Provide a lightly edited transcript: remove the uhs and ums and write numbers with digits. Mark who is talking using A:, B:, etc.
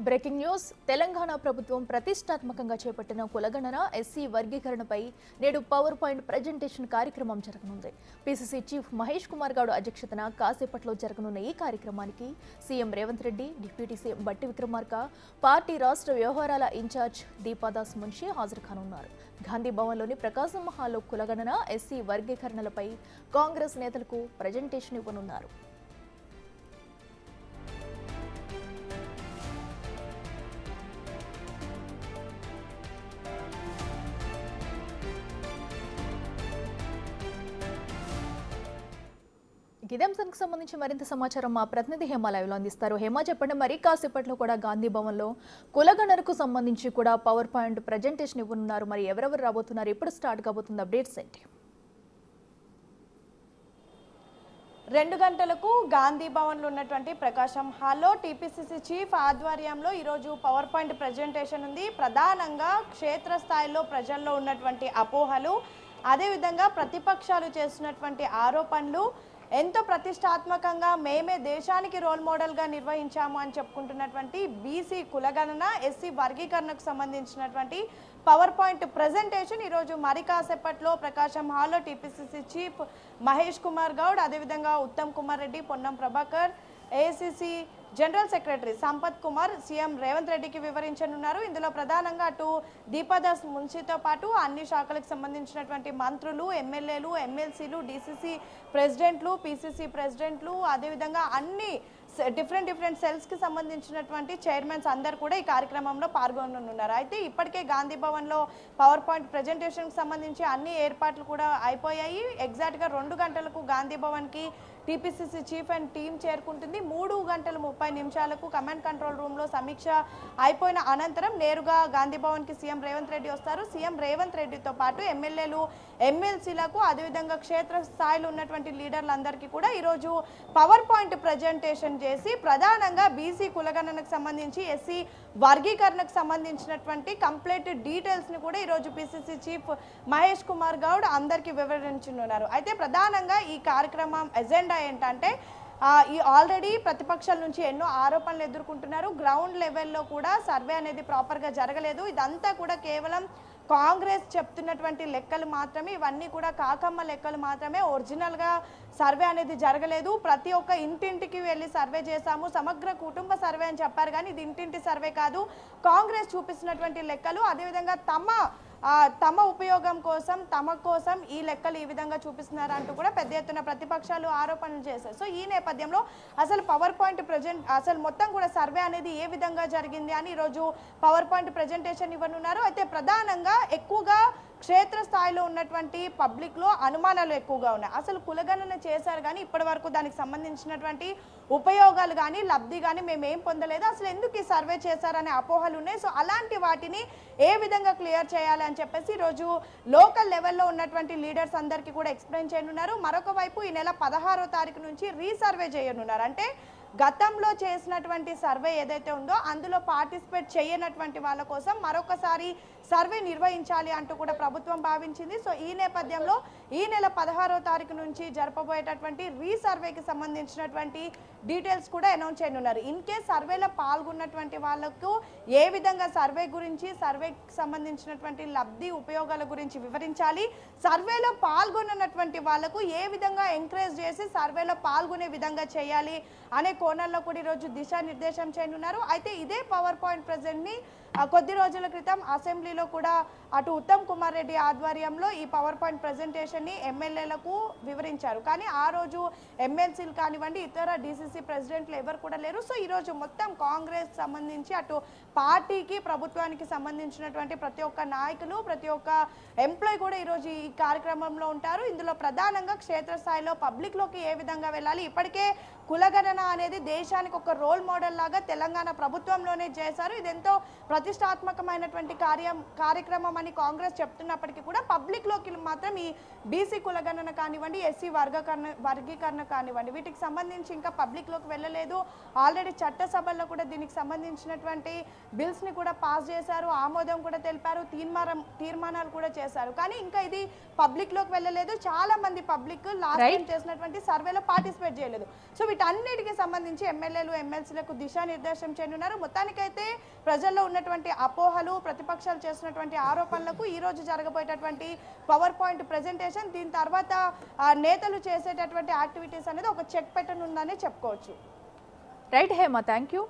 A: Breaking news Telangana ప్రభుత్వం ప్రతిష్టాత్మకంగా చేపట్టిన కులగణన ఎస్సీ వర్గీకరణపై నేడు పవర్ పాయింట్ ప్రెజెంటేషన్ కార్యక్రమం జరగనుంది. పీసీసీ చీఫ్ మహేష్ కుమార్ గౌడ్ అధ్యక్షతన కాసేపట్లో జరగనున్న ఈ కార్యక్రమానికి CM Revanth Reddy, deputy CM బట్టి విక్రమార్క, పార్టీ రాష్ట్ర వ్యవహారాల ఇన్ఛార్జ్ దీపాదాస్ మున్షి హాజరు కానున్నారు. గాంధీ భవన్లోని ప్రకాశం హాల్లో కులగణన ఎస్సీ వర్గీకరణలపై కాంగ్రెస్ నేతలకు ప్రెజెంటేషన్ ఇవ్వనున్నారు. ఇదే అంశానికి సంబంధించి మరింత సమాచారం మా ప్రతినిధి హేమ లైవ్లో అందిస్తారు. హేమ, చెప్పండి, మరి కాసేపట్లో కూడా గాంధీ భవన్లో కులగణనకు సంబంధించి కూడా పవర్ పాయింట్ ప్రజెంటేషన్ ఇవ్వనున్నారు. మరి ఎవరెవరు రాబోతున్నారు, ఎప్పుడు స్టార్ట్ కాబోతుంది, అప్డేట్స్ ఏంటి?
B: 2 గంటలకు గాంధీ భవన్లో ఉన్నటువంటి ప్రకాశం హాల్లో టీపీసీసీ చీఫ్ ఆధ్వర్యంలో ఈరోజు పవర్ పాయింట్ ప్రజెంటేషన్ ఉంది. ప్రధానంగా క్షేత్రస్థాయిలో ప్రజల్లో ఉన్నటువంటి అపోహలు, అదేవిధంగా ప్రతిపక్షాలు చేస్తున్నటువంటి ఆరోపణలు, ఎంతో ప్రతిష్టాత్మకంగా మేమే దేశానికి రోల్ మోడల్గా నిర్వహించాము అని చెప్పుకుంటున్నటువంటి బీసీ కులగణన, ఎస్సీ వర్గీకరణకు సంబంధించినటువంటి పవర్ పాయింట్ ప్రజెంటేషన్ ఈరోజు మరి కాసేపట్లో ప్రకాశం హాల్లో టీపీసీసీ చీఫ్ మహేష్ కుమార్ గౌడ్, అదేవిధంగా Uttam Kumar Reddy, Ponnam Prabhakar, AICC general secretary Sampath Kumar CM Revanth రెడ్డికి వివరించనున్నారు. ఇందులో ప్రధానంగా అటు దీపాదాస్ మున్షితో పాటు అన్ని శాఖలకు సంబంధించినటువంటి మంత్రులు, ఎమ్మెల్యేలు, ఎమ్మెల్సీలు, డీసీసీ ప్రెసిడెంట్లు, పీసీసీ ప్రెసిడెంట్లు, అదేవిధంగా అన్ని డిఫరెంట్ సెల్స్కి సంబంధించినటువంటి చైర్మన్స్ అందరు కూడా ఈ కార్యక్రమంలో పాల్గొననున్నారు. అయితే ఇప్పటికే గాంధీ భవన్లో పవర్ పాయింట్ ప్రజెంటేషన్కి సంబంధించి అన్ని ఏర్పాట్లు కూడా అయిపోయాయి. ఎగ్జాక్ట్గా 2 గంటలకు గాంధీ భవన్కి టీపీసీసీ చీఫ్ అండ్ టీం చేరుకుంటుంది. 3:30 కమాండ్ కంట్రోల్ రూమ్లో సమీక్ష అయిపోయిన అనంతరం నేరుగా గాంధీ భవన్కి సీఎం రేవంత్ రెడ్డి వస్తారు. సీఎం రేవంత్ రెడ్డితో పాటు ఎమ్మెల్యేలు, ఎమ్మెల్సీలకు, అదేవిధంగా క్షేత్ర స్థాయిలో ఉన్నటువంటి లీడర్లందరికీ కూడా ఈరోజు పవర్ పాయింట్ ప్రజెంటేషన్ చేసి ప్రధానంగా బీసీ కులగణనకు సంబంధించి, ఎస్సీ వర్గీకరణకు సంబంధించినటువంటి కంప్లీట్ డీటెయిల్స్ని కూడా ఈరోజు పీసీసీ చీఫ్ మహేష్ కుమార్ గౌడ్ అందరికీ వివరించనున్నారు. అయితే ప్రధానంగా ఈ కార్యక్రమం ఎజెండా ఏంటంటే, ఈ ఆల్రెడీ ప్రతిపక్షాల నుంచి ఎన్నో ఆరోపణలు ఎదుర్కొంటున్నారు. గ్రౌండ్ లెవెల్లో కూడా సర్వే అనేది ప్రాపర్గా జరగలేదు. ఇదంతా కూడా కేవలం కాంగ్రెస్ చెప్తున్నటువంటి లెక్కలు మాత్రమే, ఇవన్నీ కూడా కాకమ్మ లెక్కలు మాత్రమే, ఒరిజినల్గా సర్వే అనేది జరగలేదు. ప్రతి ఒక్క ఇంటింటికి వెళ్ళి సర్వే చేశాము, సమగ్ర కుటుంబ సర్వే అని చెప్పారు, కానీ ఇది ఇంటింటి సర్వే కాదు. కాంగ్రెస్ చూపిస్తున్నటువంటి లెక్కలు, అదేవిధంగా తమ ఉపయోగం కోసం, తమ కోసం ఈ లెక్కలు ఈ విధంగా చూపిస్తున్నారు అంటూ కూడా పెద్ద ఎత్తున ప్రతిపక్షాలు ఆరోపణలు చేశారు. సో ఈ నేపథ్యంలో అసలు పవర్ పాయింట్ అసలు మొత్తం కూడా సర్వే అనేది ఏ విధంగా జరిగింది అని ఈరోజు పవర్ పాయింట్ ప్రజెంటేషన్ ఇవ్వనున్నారు. అయితే ప్రధానంగా ఎక్కువగా క్షేత్రస్థాయిలో ఉన్నటువంటి పబ్లిక్లో అనుమానాలు ఎక్కువగా ఉన్నాయి. అసలు కులగణన చేశారు కానీ ఇప్పటి వరకు దానికి సంబంధించినటువంటి ఉపయోగాలు కానీ, లబ్ధి కానీ మేమేం పొందలేదు, అసలు ఎందుకు ఈ సర్వే చేశారనే అపోహలు ఉన్నాయి. సో అలాంటి వాటిని ఏ విధంగా క్లియర్ చేయాలి అని చెప్పేసి ఈరోజు లోకల్ లెవెల్లో ఉన్నటువంటి లీడర్స్ అందరికీ కూడా ఎక్స్ప్లెయిన్ చేయనున్నారు. మరొక వైపు ఈ నెల 16వ తారీఖు నుంచి రీసర్వే చేయనున్నారు. అంటే గతంలో చేసినటువంటి సర్వే ఏదైతే ఉందో అందులో పార్టిసిపేట్ చేయనటువంటి వాళ్ళ కోసం మరొకసారి సర్వే నిర్వహించాలి అంటూ కూడా ప్రభుత్వం భావించింది. సో ఈ నేపథ్యంలో ఈ నెల 16వ తారీఖు నుంచి జరపబోయేటటువంటి రీసర్వేకి సంబంధించినటువంటి డీటెయిల్స్ కూడా అనౌన్స్ చేయనున్నారు. ఇన్ కేస్ సర్వేలో పాల్గొన్నటువంటి వాళ్లకు ఏ విధంగా సర్వే గురించి, సర్వేకి సంబంధించినటువంటి లబ్ధి ఉపయోగాల గురించి వివరించాలి, సర్వేలో పాల్గొన్నటువంటి వాళ్లకు ఏ విధంగా ఎంకరేజ్ చేసి సర్వేలో పాల్గొనే విధంగా చేయాలి అనే కోణంలో కూడా ఈరోజు దిశానిర్దేశం చేయనున్నారు. అయితే ఇదే పవర్ పాయింట్ ప్రెజెంట్ని కొద్ది రోజుల క్రితం అసెంబ్లీలో కూడా అటు ఉత్తమ్ కుమార్ రెడ్డి ఆధ్వర్యంలో ఈ పవర్ పాయింట్ ప్రజెంటేషన్ని ఎమ్మెల్యేలకు వివరించారు. కానీ ఆ రోజు ఎమ్మెల్సీలు కానివ్వండి, ఇతర డీసీసీ ప్రెసిడెంట్లు ఎవరు కూడా లేరు. సో ఈరోజు మొత్తం కాంగ్రెస్ సంబంధించి అటు పార్టీకి, ప్రభుత్వానికి సంబంధించినటువంటి ప్రతి ఒక్క నాయకులు, ప్రతి ఒక్క ఎంప్లాయీ కూడా ఈరోజు ఈ కార్యక్రమంలో ఉంటారు. ఇందులో ప్రధానంగా క్షేత్రస్థాయిలో పబ్లిక్లోకి ఏ విధంగా వెళ్ళాలి, ఇప్పటికే కులగణన అనేది దేశానికి ఒక రోల్ మోడల్ లాగా తెలంగాణ ప్రభుత్వంలోనే చేశారు. ఇదెంతో ప్రతిష్టాత్మకమైనటువంటి కార్యక్రమం అని కాంగ్రెస్ చెప్తున్నప్పటికీ కూడా పబ్లిక్లోకి మాత్రం ఈ బీసీ కులగణన కానివ్వండి, ఎస్సీ వర్గీకరణ కానివ్వండి, వీటికి సంబంధించి ఇంకా పబ్లిక్లోకి వెళ్ళలేదు. ఆల్రెడీ చట్టసభల్లో కూడా దీనికి సంబంధించినటువంటి బిల్స్ని కూడా పాస్ చేశారు, ఆమోదం కూడా తెలిపారు, తీర్మానాలు కూడా చేశారు. కానీ ఇంకా ఇది పబ్లిక్లోకి వెళ్ళలేదు. చాలా మంది పబ్లిక్ లాస్ట్ టైం చేసినటువంటి సర్వేలో పార్టిసిపేట్ చేయలేదు. సో వీటన్నిటికి సంబంధించి ఎమ్మెల్యేలు ఎమ్మెల్సీలకు దిశానిర్దేశం చేయనున్నారు. మొత్తానికైతే ప్రజల్లో ఉన్నటువంటి అపోహలు, ప్రతిపక్షాలు చేస్తున్నటువంటి ఆరోపణలకు ఈ రోజు జరగబోయేటటువంటి పవర్ పాయింట్ ప్రెజెంటేషన్, దీని తర్వాత నేతలు చేసేటటువంటి యాక్టివిటీస్ అనేది ఒక చెక్ పెట్టనుందని చెప్పుకోవచ్చు.
A: Right Hema, thank you.